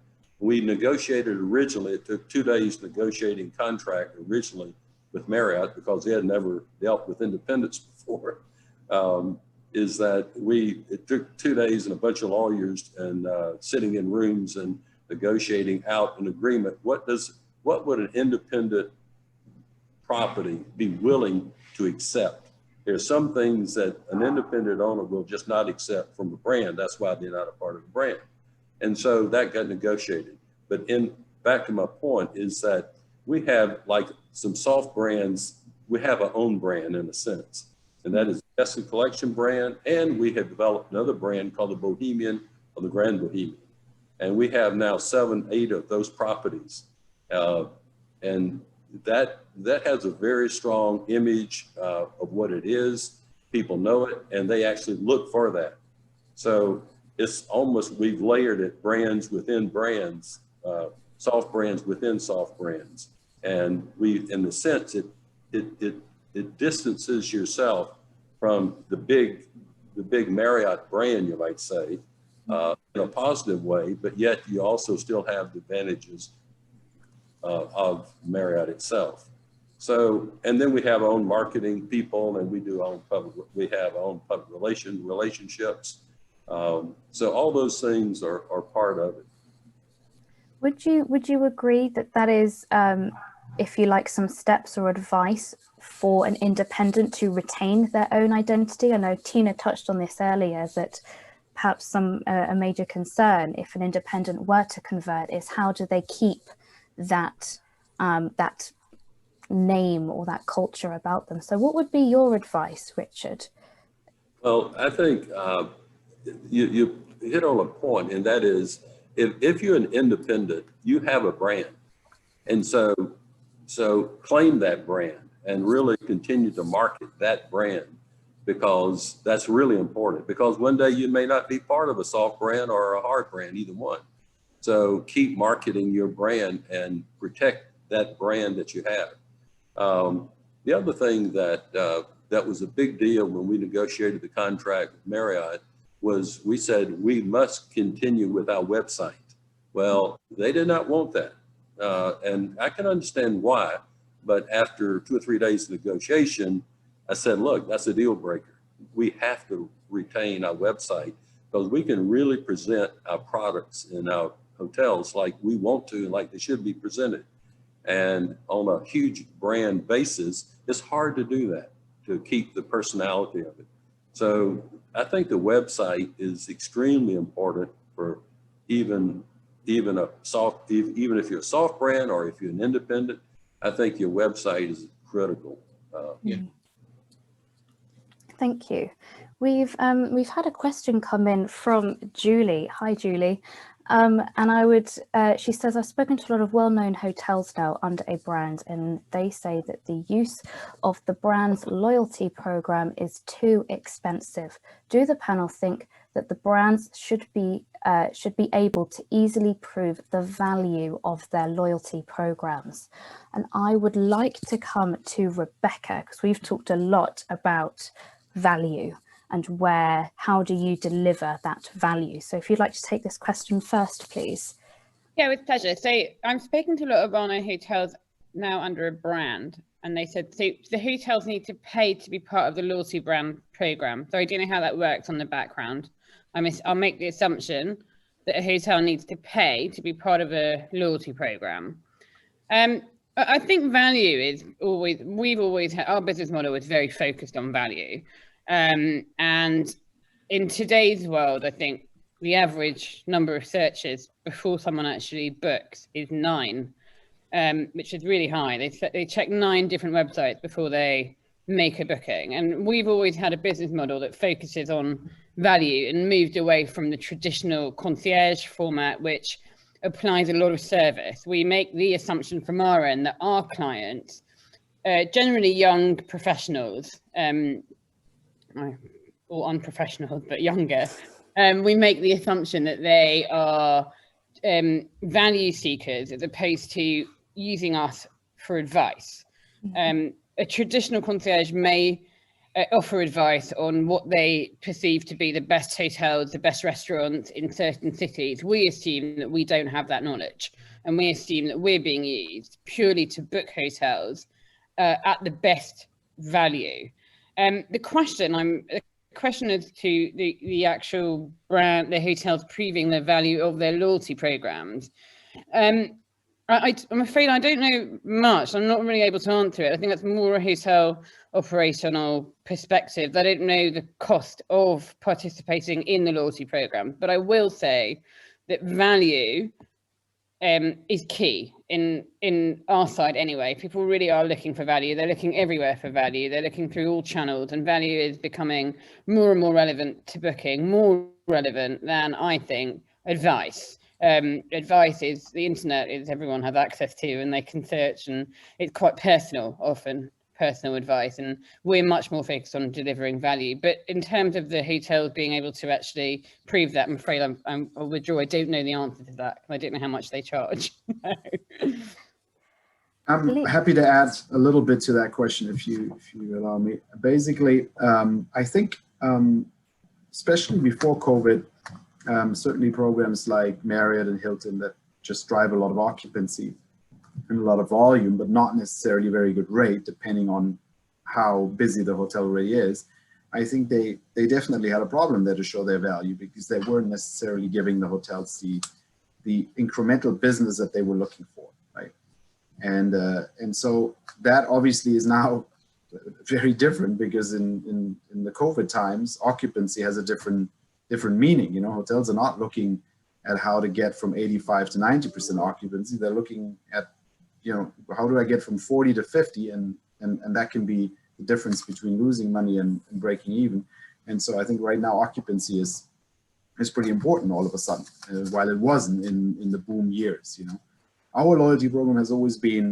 We negotiated originally, it took 2 days negotiating contract originally with Marriott, because they had never dealt with independents before, is that it took 2 days and a bunch of lawyers and sitting in rooms and negotiating out an agreement. What would an independent property be willing to accept? There are some things that an independent owner will just not accept from a brand. That's why they're not a part of the brand. And so that got negotiated. But back to my point is that we have like some soft brands. We have our own brand in a sense, and that is the Kessler Collection brand. And we have developed another brand called the Bohemian, or the Grand Bohemian. And we have now 7, 8 of those properties. And that has a very strong image of what it is. People know it, and they actually look for that. So it's almost, we've layered it, brands within brands, soft brands within soft brands. And in the sense, it distances yourself from the big Marriott brand, you might say, in a positive way, but yet you also still have the advantages of Marriott itself. So, and then we have our own marketing people, and we have our own public relationships. So all those things are part of it. Would you agree that is, if you like, some steps or advice for an independent to retain their own identity? I know Tina touched on this earlier, that perhaps a major concern if an independent were to convert is how do they keep that that name or that culture about them? So what would be your advice, Richard? Well, I think you hit on a point, and that is, if you're an independent, you have a brand. And so claim that brand and really continue to market that brand, because that's really important, because one day you may not be part of a soft brand or a hard brand, either one. So keep marketing your brand and protect that brand that you have. The other thing that was a big deal when we negotiated the contract with Marriott was we said we must continue with our website. Well, they did not want that. And I can understand why, but after 2 or 3 days of negotiation, I said, look, that's a deal breaker. We have to retain our website, because we can really present our products in our hotels like we want to and like they should be presented. And on a huge brand basis, it's hard to do that, to keep the personality of it. So I think the website is extremely important for even even if you're a soft brand or if you're an independent, I think your website is critical. Yeah. Thank you. We've had a question come in from Julie. Hi, Julie. And she says, I've spoken to a lot of well-known hotels now under a brand, and they say that the use of the brand's loyalty program is too expensive. Do the panel think that the brands should be able to easily prove the value of their loyalty programs? And I would like to come to Rebecca, because we've talked a lot about value and how do you deliver that value? So if you'd like to take this question first, please. Yeah, with pleasure. So I'm speaking to a lot of well-known hotels now under a brand, and they said, so the hotels need to pay to be part of the loyalty brand program. So I don't know how that works on the background. I'll make the assumption that a hotel needs to pay to be part of a loyalty program. I think value is we've always had, our business model is very focused on value. And in today's world, I think the average number of searches before someone actually books is 9, which is really high. They check 9 different websites before they make a booking. And we've always had a business model that focuses on value and moved away from the traditional concierge format, which applies a lot of service. We make the assumption from our end that our clients, generally young professionals, or unprofessional, but younger, we make the assumption that they are value seekers as opposed to using us for advice. A traditional concierge may offer advice on what they perceive to be the best hotels, the best restaurants in certain cities. We assume that we don't have that knowledge, and we assume that we're being used purely to book hotels at the best value. The question is to the actual brand, the hotels proving the value of their loyalty programs. I'm afraid I don't know much. I'm not really able to answer it. I think that's more a hotel operational perspective. I don't know the cost of participating in the loyalty program, but I will say that value is key in our side anyway. People really are looking for value. They're looking everywhere for value. They're looking through all channels, and value is becoming more and more relevant to booking, more relevant than, I think, advice. Advice is the internet, is everyone has access to, and they can search, and it's quite personal, often personal advice, and we're much more focused on delivering value. But in terms of the hotels being able to actually prove that, I'm afraid I'll withdraw. I don't know the answer to that. I don't know how much they charge. I'm happy to add a little bit to that question, if you allow me. Basically, I think, especially before COVID, certainly programs like Marriott and Hilton that just drive a lot of occupancy and a lot of volume, but not necessarily very good rate, depending on how busy the hotel really is. I think they definitely had a problem there to show their value, because they weren't necessarily giving the hotels the incremental business that they were looking for, right? And so that obviously is now very different, because in the COVID times, occupancy has a different meaning. You know, hotels are not looking at how to get from 85 to 90% occupancy. They're looking at, you know, how do I get from 40 to 50, and that can be the difference between losing money and breaking even. And so I think right now occupancy is pretty important all of a sudden, while it wasn't in the boom years. You know, our loyalty program is obviously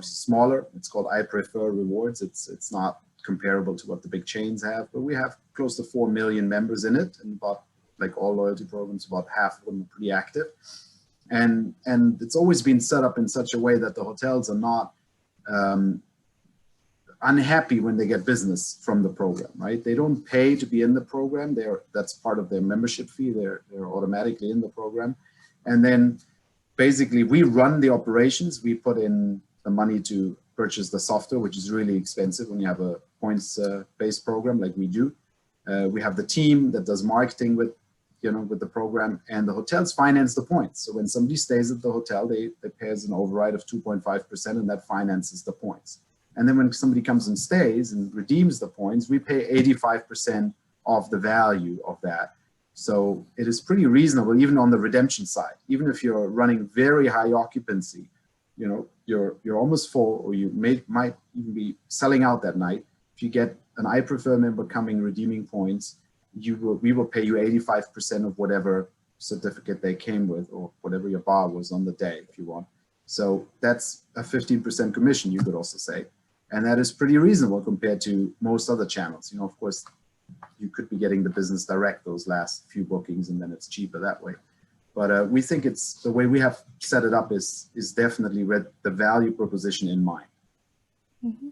smaller. It's called I Prefer Rewards. It's not comparable to what the big chains have, but we have close to 4 million members in it, and about, like all loyalty programs, about half of them are pretty active. And it's always been set up in such a way that the hotels are not unhappy when they get business from the program, right? They don't pay to be in the program. That's part of their membership fee. They're automatically in the program. And then basically we run the operations. We put in the money to purchase the software, which is really expensive when you have a points-based program like we do. We have the team that does marketing with the program, and the hotels finance the points. So when somebody stays at the hotel, they pay us an override of 2.5%, and that finances the points. And then when somebody comes and stays and redeems the points, we pay 85% of the value of that. So it is pretty reasonable, even on the redemption side. Even if you're running very high occupancy, you know, you're almost full, or you might even be selling out that night. If you get an I Prefer member coming redeeming points, we will pay you 85% of whatever certificate they came with, or whatever your bar was on the day, if you want. So that's a 15% commission, you could also say. And that is pretty reasonable compared to most other channels. You know, of course, you could be getting the business direct those last few bookings, and then it's cheaper that way. But we think it's the way we have set it up is definitely with the value proposition in mind. Mm-hmm.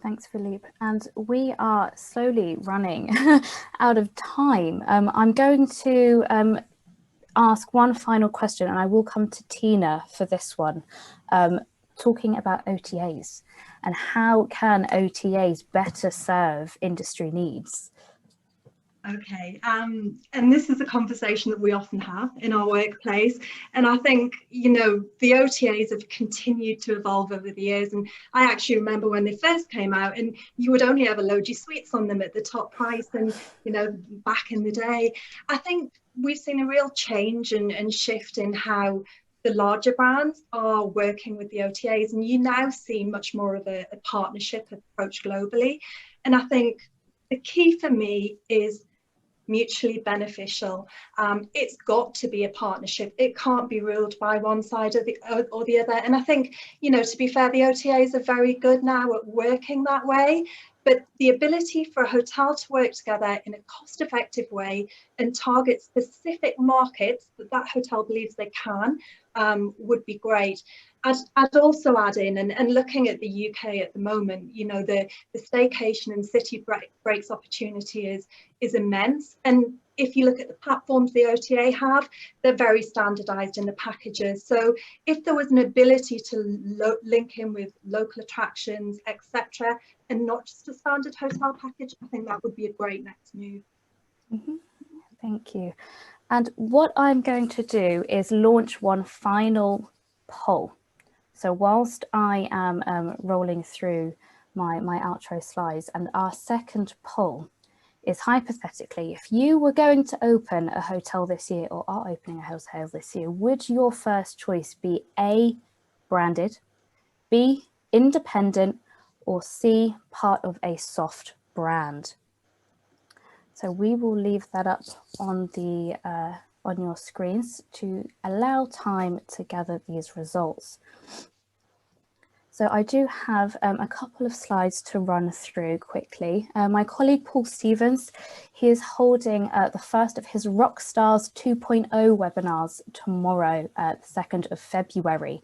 Thanks, Philipp. And we are slowly running out of time. I'm going to ask one final question, and I will come to Tina for this one, talking about OTAs and how can OTAs better serve industry needs? Okay, and this is a conversation that we often have in our workplace, and I think, you know, the OTAs have continued to evolve over the years, and I actually remember when they first came out and you would only have a Logi Suites on them at the top price, and, you know, back in the day. I think we've seen a real change and shift in how the larger brands are working with the OTAs, and you now see much more of a partnership approach globally. And I think the key for me is mutually beneficial. It's got to be a partnership. It can't be ruled by one side or the other. And I think, you know, to be fair, the OTAs are very good now at working that way. But the ability for a hotel to work together in a cost-effective way and target specific markets that hotel believes they can would be great. I'd also add in, and looking at the UK at the moment, you know, the staycation and city breaks opportunity is immense. And if you look at the platforms the OTA have, they're very standardized in the packages. So if there was an ability to link in with local attractions, etc., and not just a standard hotel package, I think that would be a great next move. Mm-hmm. Thank you. And what I'm going to do is launch one final poll. So whilst I am rolling through my outro slides, and our second poll is, hypothetically, if you were going to open a hotel this year, or are opening a hotel this year, would your first choice be A, branded, B, independent, or C, part of a soft brand? So we will leave that up on the on your screens to allow time to gather these results. So I do have a couple of slides to run through quickly. My colleague Paul Stevens, he is holding the first of his Rockstars 2.0 webinars tomorrow, the 2nd of February.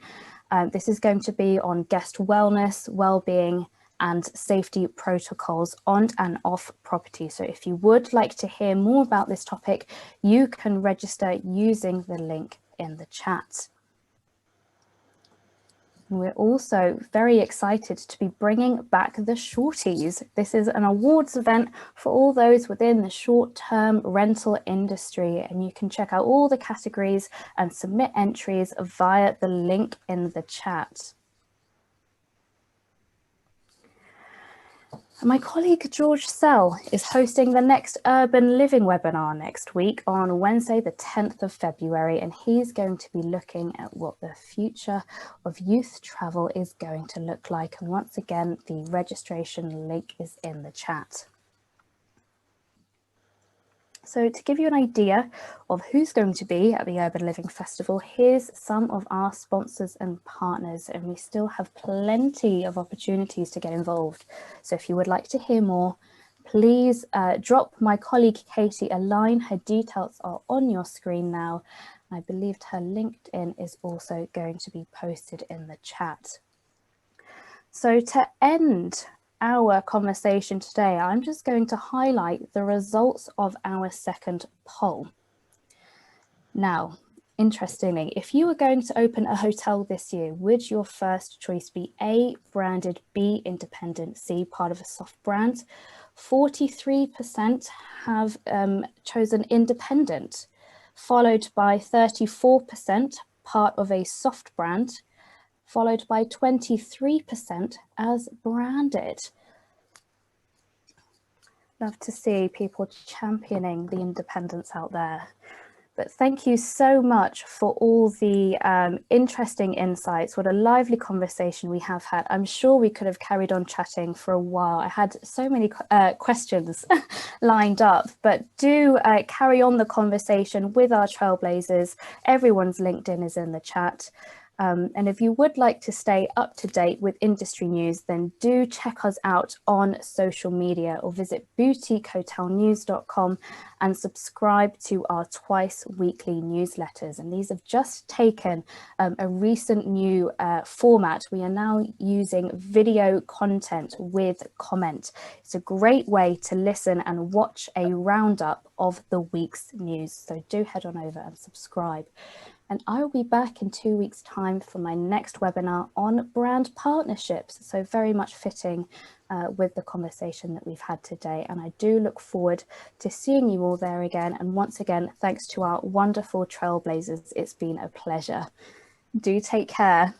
This is going to be on guest wellness, well-being, and safety protocols on and off property. So if you would like to hear more about this topic, you can register using the link in the chat. And we're also very excited to be bringing back the Shorties. This is an awards event for all those within the short-term rental industry, and you can check out all the categories and submit entries via the link in the chat. My colleague George Sell is hosting the next Urban Living webinar next week on Wednesday, the 10th of February, and he's going to be looking at what the future of youth travel is going to look like. And once again, the registration link is in the chat. So to give you an idea of who's going to be at the Urban Living Festival, here's some of our sponsors and partners, and we still have plenty of opportunities to get involved. So if you would like to hear more, please drop my colleague Katie a line. Her details are on your screen now. I believe her LinkedIn is also going to be posted in the chat. So to end our conversation today, I'm just going to highlight the results of our second poll. Now, interestingly, if you were going to open a hotel this year, would your first choice be A, branded, B, independent, C, part of a soft brand? 43% have chosen independent, followed by 34% part of a soft brand, followed by 23% as branded. Love to see people championing the independents out there. But thank you so much for all the interesting insights. What a lively conversation we have had. I'm sure we could have carried on chatting for a while. I had so many questions lined up, but do carry on the conversation with our Trailblazers. Everyone's LinkedIn is in the chat. And if you would like to stay up to date with industry news, then do check us out on social media or visit boutiquehotelnews.com and subscribe to our twice weekly newsletters. And these have just taken a recent new format. We are now using video content with comment. It's a great way to listen and watch a roundup of the week's news. So do head on over and subscribe. And I will be back in 2 weeks' time for my next webinar on brand partnerships. So very much fitting with the conversation that we've had today. And I do look forward to seeing you all there again. And once again, thanks to our wonderful Trailblazers. It's been a pleasure. Do take care.